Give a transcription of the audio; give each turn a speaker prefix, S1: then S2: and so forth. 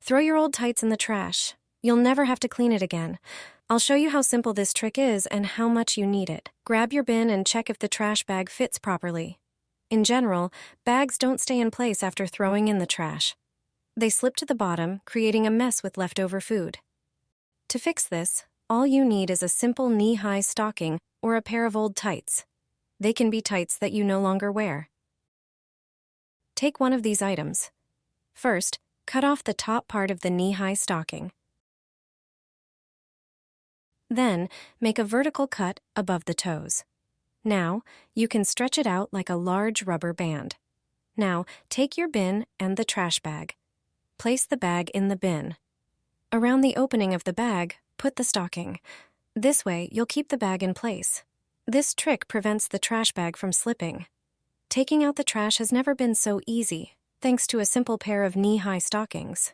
S1: Throw your old tights in the trash. You'll never have to clean it again. I'll show you how simple this trick is and how much you need it. Grab your bin and check if the trash bag fits properly. In general, bags don't stay in place after throwing in the trash. They slip to the bottom, creating a mess with leftover food. To fix this, all you need is a simple knee-high stocking or a pair of old tights. They can be tights that you no longer wear. Take one of these items. First, cut off the top part of the knee-high stocking. Then, make a vertical cut above the toes. Now, you can stretch it out like a large rubber band. Now, take your bin and the trash bag. Place the bag in the bin. Around the opening of the bag, put the stocking. This way, you'll keep the bag in place. This trick prevents the trash bag from slipping. Taking out the trash has never been so easy, thanks to a simple pair of knee-high stockings.